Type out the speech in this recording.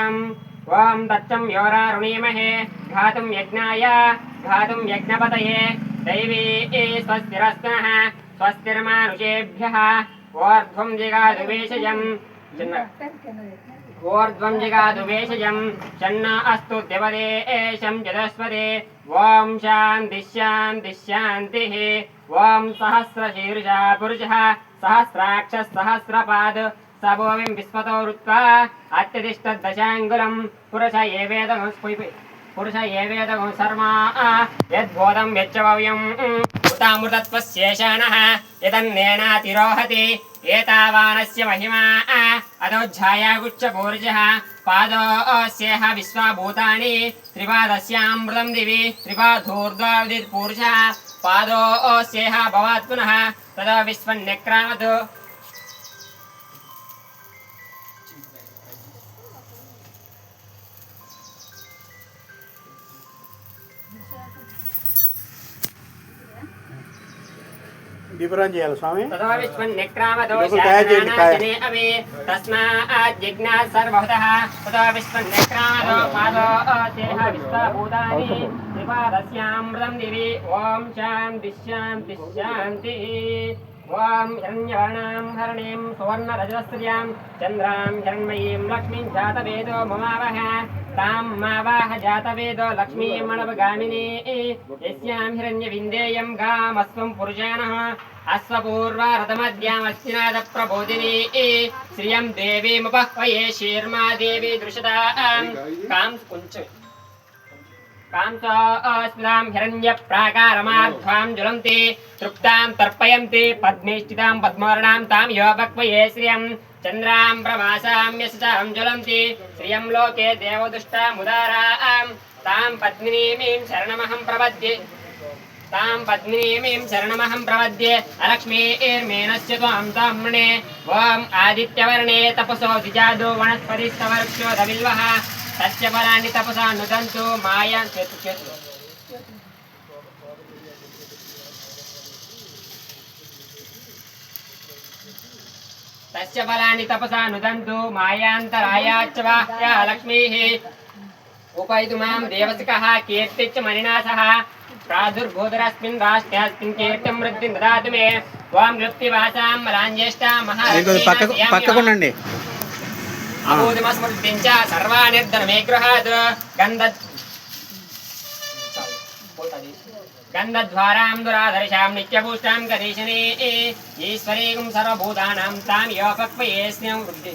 तत्सवितुर्वरेण्यम् ओम तच्चं योरारुणीमहे घातुं यज्ञाय घातुं यज्ञपतये दैवी स्वस्तिरस्तनः स्वस्तिर्मानुषेभ्यः ऊर्ध्वं जिगादुवेशयम् ऊर्ध्वं जिगादुवेशयम् शन्नो अस्तु द्यवदेशं चतुष्पदे ओम शान्तिः शान्तिः शान्तिः ओम सहस्रशीर्षः पुरुषः सहस्राक्षः सहस्रपाद सबोविं विस्वतो रुत्वा अत्यतिष्ठद्दशाङ्गुलं पुरुष एवेदगं सर्मा यद्बोधं यच्चव्यम् उतामृतत्वस्येषाणः यदन्नेनातिरोहति एतावानस्य महिमा अधोज्झायागुच्छपूर्जः पादोऽस्येह विश्वाभूतानि त्रिपादस्यामृतं दिवि त्रिपाधूर्ध्वविदित्पूर्जः पादोऽस्येह भवात् पुनः तदा विश्वन्यक्रामत् दीपराज చేయాలి స్వామి ततो विश्वन्यक्रामदोषानाजने अवे तस्मात् जिज्ञास सर्वभूतः ततो विश्वन्यक्रामदो पादोऽस्येह विश्वभूतानि त्रिपादस्यामृतं दिवि ॐ शान्तिः शान्तिः शान्तिः ॐ हिरण्यवर्णां हरणीं सुवर्णरजस्त्रियां चन्द्रां हिरण्मयीं लक्ष्मीं जातवेदो ममावह तां मावाह जातवेदो लक्ष्मीमणवगामिनी यस्यां हिरण्यविन्देयं गामस्वं पुरुषाणः अश्वपूर्वारतमद्यामस्तिनादप्रबोधिनी श्रियं देवीमुपह्वये शीर्मा देवी दृशतां कांसोऽस्मितां हिरण्यप्राकारमाध्वां ज्वलन्ति तृप्तां तर्पयन्ति पद्मेष्टितां पद्मवर्णां तां यो वक्वये श्रियं चन्द्रां प्रभासां यशसां ज्वलन्ति श्रियं लोके देवदुष्टामुदारां तां पद्मिनीमीं शरणमहं प्रपद्ये अलक्ष्मीर्मेनस्य त्वां ताम्णे ॐ आदित्यवर्णे तपसो द्विजादो वनस्पतिस्तवर्क्षोदविल्वः तस्य फलानि तपसा नुदन्तु माया तस्य फलानि तपसा नुदन्तु मायान्तरायाच्च वाह्या लक्ष्मीः उपैतु मां देवसिकः कीर्तिश्च मणिना सह प्रादुर्भूतरस्मिन् राष्ट्रेऽस्मिन् कीर्तिं वृद्धिं ददातु मे त्वां लुप्तिवासां मलाञ्ज्येष्टा महालक्ष्मी अभूतिमस्मृतिं च सर्वानिर्धनमे गृहात् गन्धद्वारां दुराधर्षां नित्यपुष्टां गरीशिनी ईश्वरीं सर्वभूतानां तां योपक्वये स्नेहं वृद्धि